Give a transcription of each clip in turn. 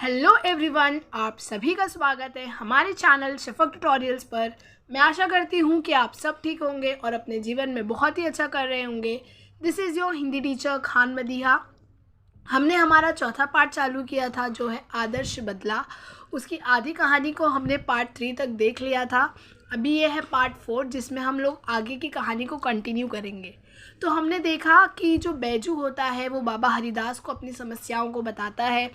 Hello everyone, आप सभी का स्वागत है हमारे चैनल शफक ट्यूटोरियल्स पर। मैं आशा करती हूँ कि आप सब ठीक होंगे और अपने जीवन में बहुत ही अच्छा कर रहे होंगे। This is your Hindi teacher Khan Madiha. हमने हमारा चौथा पार्ट चालू किया था जो है आदर्श बदला। उसकी आधी कहानी को हमने पार्ट 3 तक देख लिया था। अभी ये है पार्ट 4 जिसमें हम लोग आगे की कहानी को कंटिन्यू करेंगे। तो हमने देखा कि जो बैजू होता है वो बाबा हरिदास को अपनी समस्याओं को बताता है।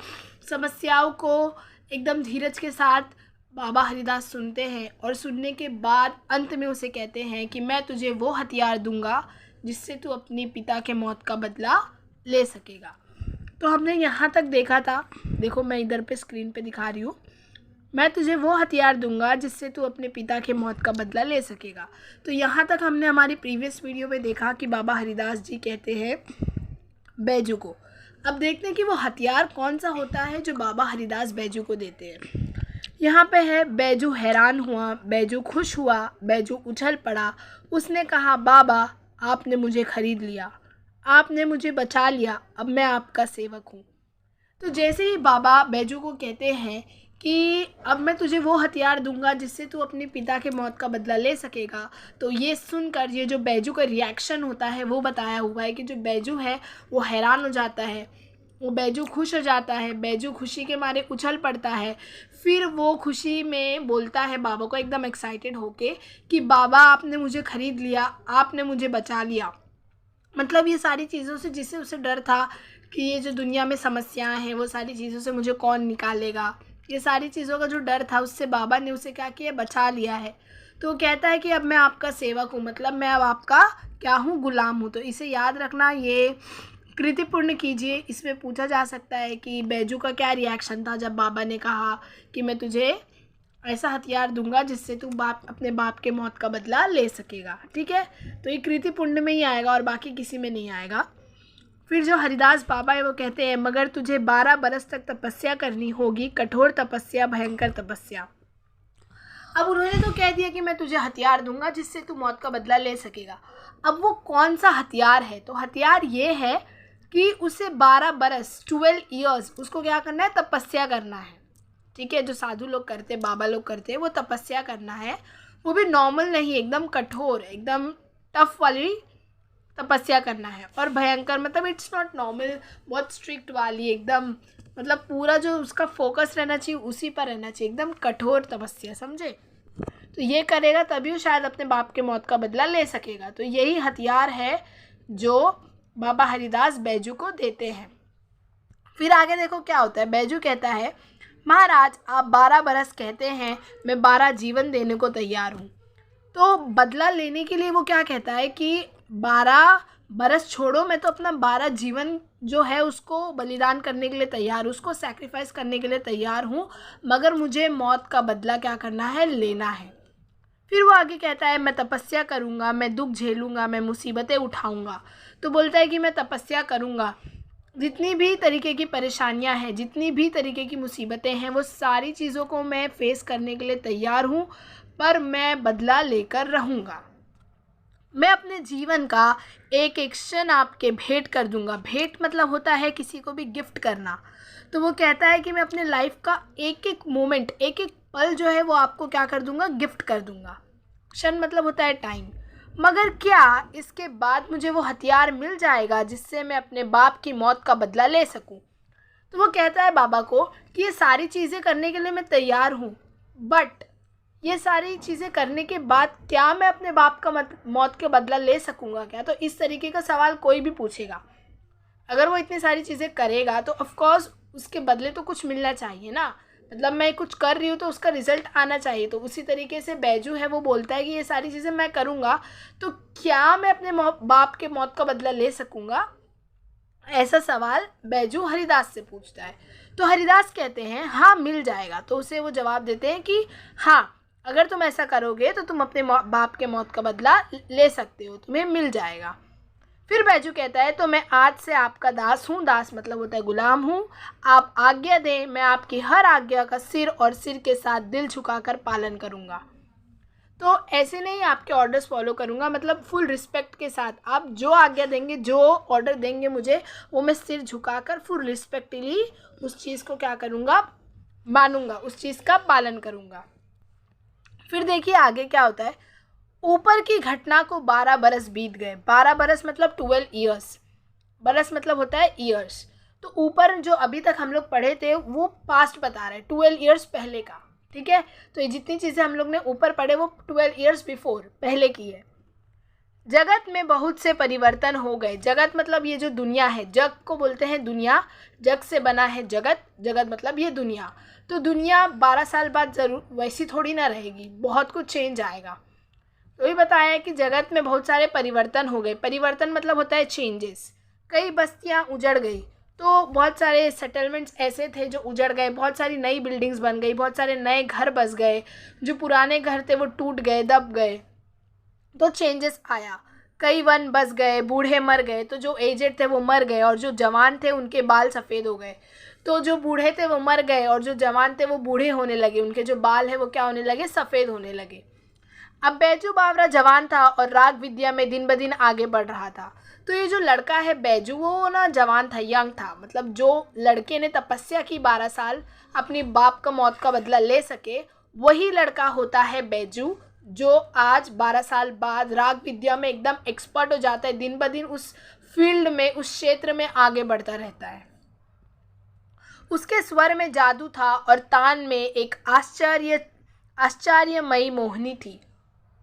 समस्याओं को एकदम धीरज के साथ बाबा हरिदास सुनते हैं और सुनने के बाद अंत में उसे कहते हैं कि मैं तुझे वो हथियार दूंगा जिससे तू अपने पिता के मौत का बदला ले सकेगा। तो हमने यहाँ तक देखा था, देखो मैं इधर पे स्क्रीन पे दिखा रही हूँ, मैं तुझे वो हथियार दूंगा जिससे तू अपने पिता के मौत का बदला ले सकेगा। तो यहाँ तक हमने हमारी प्रीवियस वीडियो में देखा कि बाबा हरिदास जी कहते हैं बैजू को। अब देखते हैं कि वो हथियार कौन सा होता है जो बाबा हरिदास बैजू को देते हैं। यहाँ पे है, बैजू हैरान हुआ, बैजू खुश हुआ, बैजू उछल पड़ा। उसने कहा, बाबा आपने मुझे खरीद लिया, आपने मुझे बचा लिया, अब मैं आपका सेवक हूँ। तो जैसे ही बाबा बैजू को कहते हैं कि अब मैं तुझे वो हथियार दूंगा जिससे तू अपने पिता के मौत का बदला ले सकेगा, तो ये सुनकर ये जो बैजू का रिएक्शन होता है वो बताया हुआ है कि जो बैजू है वो हैरान हो जाता है, वो बैजू खुश हो जाता है, बैजू खुशी के मारे उछल पड़ता है। फिर वो खुशी में बोलता है बाबा को एकदम एक्साइटेड होके कि बाबा आपने मुझे ख़रीद लिया, आपने मुझे बचा लिया। मतलब ये सारी चीज़ों से जिससे उसे डर था कि ये जो दुनिया में समस्याएं हैं वो सारी चीज़ों से मुझे कौन निकालेगा, ये सारी चीज़ों का जो डर था उससे बाबा ने उसे क्या किया, बचा लिया है। तो वो कहता है कि अब मैं आपका सेवक हूँ, मतलब मैं अब आपका क्या हूँ, गुलाम हूँ। तो इसे याद रखना, ये कृतिपूर्ण कीजिए। इसमें पूछा जा सकता है कि बैजू का क्या रिएक्शन था जब बाबा ने कहा कि मैं तुझे ऐसा हथियार दूंगा जिससे तू अपने बाप के मौत का बदला ले सकेगा। ठीक है, तो ये कृतिपूर्ण में ही आएगा और बाकी किसी में नहीं आएगा। फिर जो हरिदास बाबा है वो कहते हैं, मगर तुझे 12 बरस तक तपस्या करनी होगी, कठोर तपस्या, भयंकर तपस्या। अब उन्होंने तो कह दिया कि मैं तुझे हथियार दूंगा जिससे तू मौत का बदला ले सकेगा। अब वो कौन सा हथियार है? तो हथियार ये है कि उसे 12 बरस 12 ईयर्स उसको क्या करना है, तपस्या करना है। ठीक है, जो साधु लोग करते हैं, बाबा लोग करते हैं, वो तपस्या करना है। वो भी नॉर्मल नहीं, एकदम कठोर, एकदम टफ वाली तपस्या करना है। और भयंकर मतलब इट्स नॉट नॉर्मल, बहुत स्ट्रिक्ट वाली, एकदम मतलब पूरा जो उसका फोकस रहना चाहिए उसी पर रहना चाहिए, एकदम कठोर तपस्या, समझे। तो ये करेगा तभी वो शायद अपने बाप के मौत का बदला ले सकेगा। तो यही हथियार है जो बाबा हरिदास बैजू को देते हैं। फिर आगे देखो क्या होता है। बैजू कहता है, महाराज आप 12 बरस कहते हैं, मैं 12 जीवन देने को तैयार हूँ। तो बदला लेने के लिए वो क्या कहता है कि 12 बरस छोड़ो, मैं तो अपना 12 जीवन जो है उसको बलिदान करने के लिए तैयार हूँ, उसको सैक्रिफाइस करने के लिए तैयार हूँ, मगर मुझे मौत का बदला क्या करना है, लेना है। फिर वो आगे कहता है, मैं तपस्या करूँगा, मैं दुख झेलूँगा, मैं मुसीबतें उठाऊँगा। तो बोलता है कि मैं तपस्या करूँगा, जितनी भी तरीके की परेशानियां हैं, जितनी भी तरीके की मुसीबतें हैं, वो सारी चीज़ों को मैं फ़ेस करने के लिए तैयार हूँ, पर मैं बदला लेकर रहूँगा। मैं अपने जीवन का एक एक क्षण आपके भेंट कर दूँगा। भेंट मतलब होता है किसी को भी गिफ्ट करना। तो वो कहता है कि मैं अपने लाइफ का एक एक मोमेंट, एक एक पल जो है वो आपको क्या कर दूँगा, गिफ्ट कर दूँगा। क्षण मतलब होता है टाइम। मगर क्या इसके बाद मुझे वो हथियार मिल जाएगा जिससे मैं अपने बाप की मौत का बदला ले सकूं? तो वो कहता है बाबा को कि ये सारी चीज़ें करने के लिए मैं तैयार हूँ, बट ये सारी चीज़ें करने के बाद क्या मैं अपने बाप का मौत का बदला ले सकूँगा क्या? तो इस तरीके का सवाल कोई भी पूछेगा। अगर वो इतनी सारी चीज़ें करेगा तो ऑफकोर्स उसके बदले तो कुछ मिलना चाहिए ना, मतलब मैं कुछ कर रही हूँ तो उसका रिज़ल्ट आना चाहिए। तो उसी तरीके से बैजू है वो बोलता है कि ये सारी चीज़ें मैं करूँगा, तो क्या मैं अपने बाप के मौत का बदला ले सकूँगा? ऐसा सवाल बैजू हरिदास से पूछता है। तो हरिदास कहते हैं हाँ मिल जाएगा। तो उसे वो जवाब देते हैं कि हाँ, अगर तुम ऐसा करोगे तो तुम अपने बाप के मौत का बदला ले सकते हो, तुम्हें मिल जाएगा। फिर बैजू कहता है, तो मैं आज से आपका दास हूँ। दास मतलब होता है गुलाम हूँ। आप आज्ञा दें, मैं आपकी हर आज्ञा का सिर और सिर के साथ दिल झुकाकर पालन करूँगा। तो ऐसे नहीं आपके ऑर्डर्स फॉलो करूँगा, मतलब फुल रिस्पेक्ट के साथ आप जो आज्ञा देंगे, जो ऑर्डर देंगे मुझे, वो मैं सिर झुकाकर फुल रिस्पेक्टली उस चीज़ को क्या करूँगा, मानूंगा, उस चीज़ का पालन करूँगा। फिर देखिए आगे क्या होता है। ऊपर की घटना को 12 बरस बीत गए। 12 बरस मतलब 12 ईयर्स, बरस मतलब होता है ईयर्स। तो ऊपर जो अभी तक हम लोग पढ़े थे वो पास्ट बता रहे हैं, 12 ईयर्स पहले का, ठीक है। तो ये जितनी चीज़ें हम लोग ने ऊपर पढ़े वो 12 ईयर्स बिफोर, पहले की है। जगत में बहुत से परिवर्तन हो गए। जगत मतलब ये जो दुनिया है, जग को बोलते हैं दुनिया, जग से बना है जगत, जगत मतलब ये दुनिया। तो दुनिया 12 साल बाद ज़रूर वैसी थोड़ी ना रहेगी, बहुत कुछ चेंज आएगा। तो ये बताया है कि जगत में बहुत सारे परिवर्तन हो गए। परिवर्तन मतलब होता है चेंजेस। कई बस्तियां उजड़ गई, तो बहुत सारे सेटलमेंट्स ऐसे थे जो उजड़ गए, बहुत सारी नई बिल्डिंग्स बन गई, बहुत सारे नए घर बस गए, जो पुराने घर थे वो टूट गए, दब गए, तो चेंजेस आया। कई वन बस गए, बूढ़े मर गए, तो जो एजेड थे वो मर गए, और जो जवान थे उनके बाल सफ़ेद हो गए। तो जो बूढ़े थे वो मर गए और जो जवान थे वो बूढ़े होने लगे, उनके जो बाल है वो क्या होने लगे, सफ़ेद होने लगे। अब बैजू बावरा जवान था और राग विद्या में दिन ब दिन आगे बढ़ रहा था। तो ये जो लड़का है बैजू, वो ना जवान था, यंग था, मतलब जो लड़के ने तपस्या की 12 साल अपनी बाप का मौत का बदला ले सके, वही लड़का होता है बैजू, जो आज 12 साल बाद राग विद्या में एकदम एक्सपर्ट हो जाता है, दिन ब दिन उस फील्ड में, उस क्षेत्र में आगे बढ़ता रहता है। उसके स्वर में जादू था और तान में एक आश्चर्यमयी मोहिनी थी।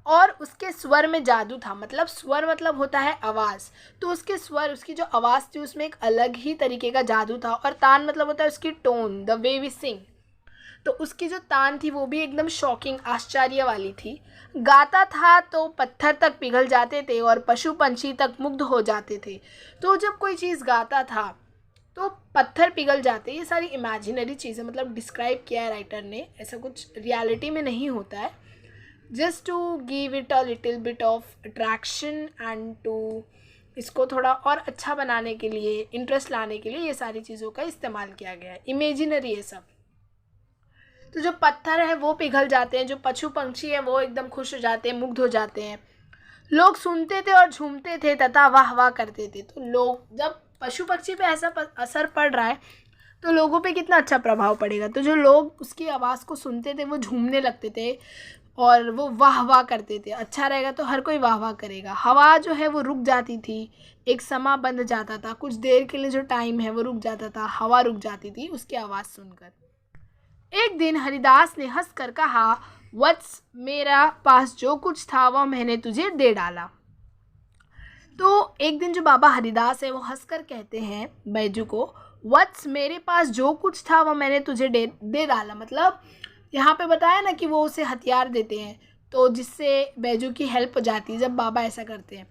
और उसके स्वर में जादू था, मतलब स्वर मतलब होता है आवाज़, तो उसके स्वर, उसकी जो आवाज़ थी उसमें एक अलग ही तरीके का जादू था। और तान मतलब होता है उसकी tone, the way we sing, तो उसकी जो तान थी वो भी एकदम शॉकिंग, आश्चर्य वाली थी। गाता था तो पत्थर तक पिघल जाते थे और पशु पंछी तक मुग्ध हो जाते थे। तो जब कोई चीज़ गाता था तो पत्थर पिघल जाते। ये सारी इमेजिनरी चीज़ें, मतलब डिस्क्राइब किया है राइटर ने, ऐसा कुछ रियलिटी में नहीं होता है, just to give it a little bit of attraction and to, इसको थोड़ा और अच्छा बनाने के लिए, इंटरेस्ट लाने के लिए ये सारी चीज़ों का इस्तेमाल किया गया है। इमेजिनरी है सब। तो जो पत्थर है वो पिघल जाते हैं, जो पशु पंछी है वो एकदम खुश हो जाते हैं, मुग्ध हो जाते हैं। लोग सुनते थे और झूमते थे तथा वाह वाह करते थे। तो लोग, जब पशु पक्षी पे ऐसा असर पड़ रहा है तो लोगों पे कितना अच्छा प्रभाव पड़ेगा। तो जो लोग उसकी आवाज़ को सुनते थे वो झूमने लगते थे और वो वाह वाह करते थे। अच्छा रहेगा तो हर कोई वाह वाह करेगा। हवा जो है वो रुक जाती थी, एक समा बंध जाता था, कुछ देर के लिए जो टाइम है वो रुक जाता था, हवा रुक जाती थी उसकी आवाज़ सुनकर। एक दिन हरिदास ने हंस कर कहा, वत्स, मेरा पास जो कुछ था वह मैंने तुझे दे डाला। तो एक दिन जो बाबा हरिदास है वो हंसकर कहते हैं बैजू को, वत्स, मेरे पास जो कुछ था वह मैंने तुझे दे डाला। मतलब यहाँ पे बताया ना कि वो उसे हथियार देते हैं, तो जिससे बैजू की हेल्प हो जाती है जब बाबा ऐसा करते हैं।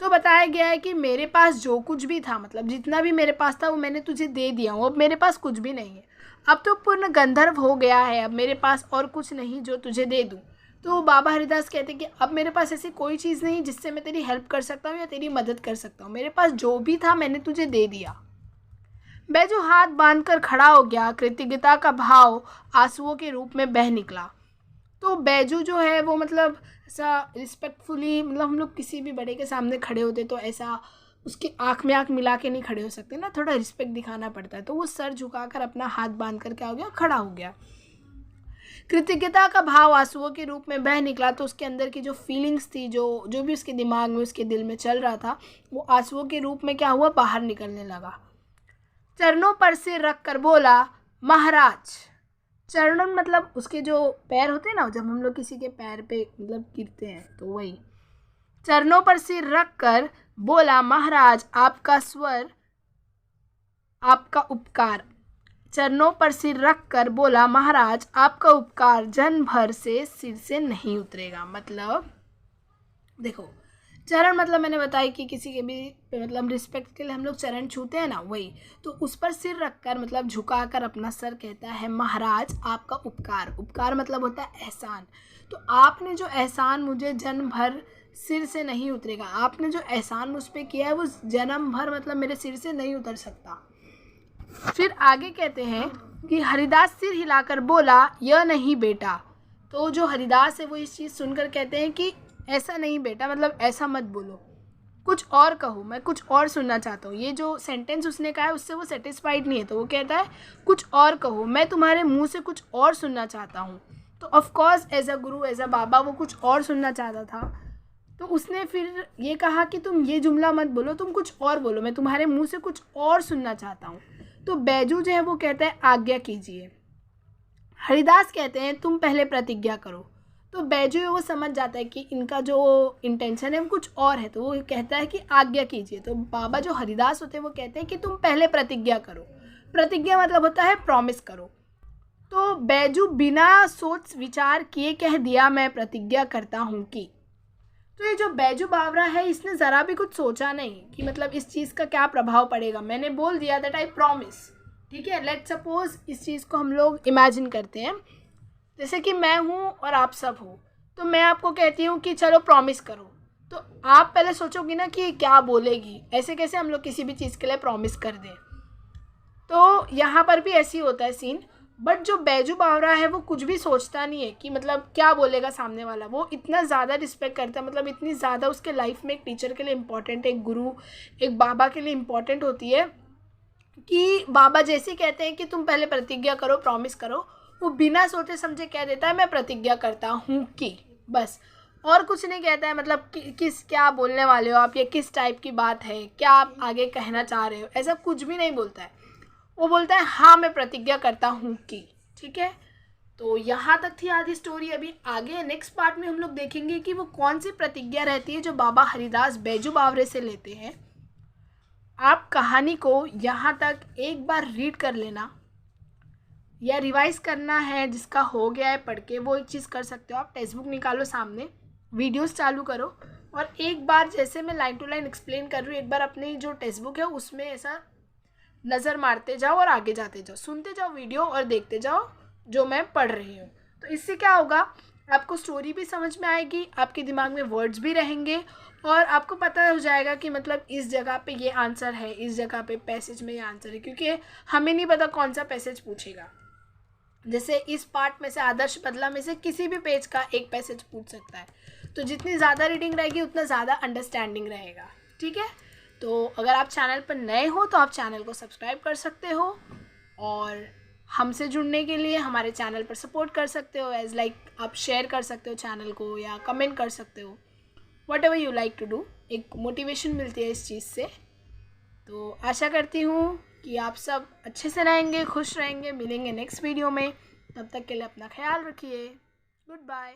तो बताया गया है कि मेरे पास जो कुछ भी था, मतलब जितना भी मेरे पास था वो मैंने तुझे दे दिया हूँ, अब मेरे पास कुछ भी नहीं है, अब तो पूर्ण गंधर्व हो गया है, अब मेरे पास और कुछ नहीं जो तुझे दे दूँ। तो बाबा हरिदास कहते हैं कि अब मेरे पास ऐसी कोई चीज़ नहीं जिससे मैं तेरी हेल्प कर सकता हूँ या तेरी मदद कर सकता हूँ, मेरे पास जो भी था मैंने तुझे दे दिया। बैजू हाथ बांधकर खड़ा हो गया, कृतज्ञता का भाव आंसुओं के रूप में बह निकला। तो बैजू जो है वो मतलब ऐसा रिस्पेक्टफुली, मतलब हम लोग किसी भी बड़े के सामने खड़े होते तो ऐसा उसकी आँख में आँख मिला के नहीं खड़े हो सकते ना, थोड़ा रिस्पेक्ट दिखाना पड़ता है। तो वो सर झुकाकर अपना हाथ बांध कर क्या हो गया, खड़ा हो गया। कृतज्ञता का भाव आंसुओं के रूप में बह निकला। तो उसके अंदर की जो फीलिंग्स थी, जो भी उसके दिमाग में, उसके दिल में चल रहा था, वो आंसुओं के रूप में क्या हुआ, बाहर निकलने लगा। चरणों पर सिर रख कर बोला, महाराज। चरणों मतलब उसके जो पैर होते हैं ना, जब हम लोग किसी के पैर पे मतलब गिरते हैं तो वही। चरणों पर सिर रख कर बोला, महाराज, आपका स्वर, आपका उपकार। चरणों पर सिर रख कर बोला, महाराज, आपका उपकार जन्म भर से सिर से नहीं उतरेगा। मतलब देखो, चरण मतलब मैंने बताया कि किसी के भी मतलब रिस्पेक्ट के लिए हम लोग चरण छूते हैं ना, वही। तो उस पर सिर रखकर मतलब झुकाकर अपना सर कहता है, महाराज, आपका उपकार। उपकार मतलब होता है एहसान। तो आपने जो एहसान मुझे जन्म भर सिर से नहीं उतरेगा, आपने जो एहसान मुझ पर किया है वो जन्म भर मतलब मेरे सिर से नहीं उतर सकता। फिर आगे कहते हैं कि हरिदास सिर हिलाकर बोला, यह नहीं बेटा। तो जो हरिदास है वो इस चीज़ सुनकर कहते हैं कि ऐसा नहीं बेटा, मतलब ऐसा मत बोलो, कुछ और कहो, मैं कुछ और सुनना चाहता हूँ। ये जो सेंटेंस उसने कहा है उससे वो सेटिस्फाइड नहीं है, तो वो कहता है कुछ और कहो, मैं तुम्हारे मुंह से कुछ और सुनना चाहता हूँ। तो of course as a Guru, as a बाबा, वो कुछ और सुनना चाहता था। तो उसने फिर ये कहा कि तुम ये जुमला मत बोलो, तुम कुछ और बोलो, मैं तुम्हारे मुंह से कुछ और सुनना चाहता हूँ। तो बैजू जो है वो कहता है आज्ञा कीजिए। हरिदास कहते हैं तुम पहले प्रतिज्ञा करो। तो बैजू है वो समझ जाता है कि इनका जो इंटेंशन है वो कुछ और है, तो वो कहता है कि आज्ञा कीजिए। तो बाबा जो हरिदास होते हैं वो कहते हैं कि तुम पहले प्रतिज्ञा करो। प्रतिज्ञा मतलब होता है प्रॉमिस करो। तो बैजू बिना सोच विचार किए कह दिया मैं प्रतिज्ञा करता हूँ कि। तो ये जो बैजू बावरा है इसने ज़रा भी कुछ सोचा नहीं कि मतलब इस चीज़ का क्या प्रभाव पड़ेगा, मैंने बोल दिया दैट आई प्रॉमिस। ठीक है, लेट्स सपोज इस चीज़ को हम लोग इमेजिन करते हैं, जैसे कि मैं हूँ और आप सब हो, तो मैं आपको कहती हूँ कि चलो प्रॉमिस करो, तो आप पहले सोचोगी ना कि क्या बोलेगी, ऐसे कैसे हम लोग किसी भी चीज़ के लिए प्रॉमिस कर दें। तो यहाँ पर भी ऐसे ही होता है सीन। बट जो बैजू बावरा है वो कुछ भी सोचता नहीं है कि मतलब क्या बोलेगा सामने वाला, वो इतना ज़्यादा रिस्पेक्ट करता है, मतलब इतनी ज़्यादा उसके लाइफ में एक टीचर के लिए इम्पॉर्टेंट, एक गुरु, एक बाबा के लिए इम्पॉर्टेंट होती है कि बाबा जैसे ही कहते हैं कि तुम पहले प्रतिज्ञा करो, प्रॉमिस करो, वो बिना सोचे समझे कह देता है मैं प्रतिज्ञा करता हूँ कि, बस, और कुछ नहीं कहता है। मतलब किस क्या बोलने वाले हो आप, ये किस टाइप की बात है, क्या आप आगे कहना चाह रहे हो, ऐसा कुछ भी नहीं बोलता है। वो बोलता है हाँ मैं प्रतिज्ञा करता हूँ कि। ठीक है, तो यहाँ तक थी आधी स्टोरी। अभी आगे नेक्स्ट पार्ट में हम लोग देखेंगे कि वो कौन सी प्रतिज्ञा रहती है जो बाबा हरिदास बैजू बावरे से लेते हैं। आप कहानी को यहाँ तक एक बार रीड कर लेना, या रिवाइज करना है जिसका हो गया है पढ़ के, वो एक चीज़ कर सकते हो। आप टेक्स्ट बुक निकालो सामने, वीडियोस चालू करो, और एक बार जैसे मैं लाइन टू लाइन एक्सप्लेन कर रही हूँ, एक बार अपनी जो टेक्स्ट बुक है उसमें ऐसा नज़र मारते जाओ और आगे जाते जाओ, सुनते जाओ वीडियो और देखते जाओ जो मैं पढ़ रही हूँ। तो इससे क्या होगा, आपको स्टोरी भी समझ में आएगी, आपके दिमाग में वर्ड्स भी रहेंगे, और आपको पता हो जाएगा कि मतलब इस जगह पे ये आंसर है, इस जगह पे पैसेज में ये आंसर है, क्योंकि हमें नहीं पता कौन सा पैसेज पूछेगा। जैसे इस पार्ट में से आदर्श बदला में से किसी भी पेज का एक पैसेज पूछ सकता है, तो जितनी ज़्यादा रीडिंग रहेगी उतना ज़्यादा अंडरस्टैंडिंग रहेगा। ठीक है, तो अगर आप चैनल पर नए हो तो आप चैनल को सब्सक्राइब कर सकते हो, और हमसे जुड़ने के लिए हमारे चैनल पर सपोर्ट कर सकते हो, एज लाइक आप शेयर कर सकते हो चैनल को, या कमेंट कर सकते हो, whatever you like to do. एक मोटिवेशन मिलती है इस चीज़ से। तो आशा करती हूँ कि आप सब अच्छे से रहेंगे, खुश रहेंगे। मिलेंगे नेक्स्ट वीडियो में, तब तक के लिए अपना ख्याल रखिए। Good bye.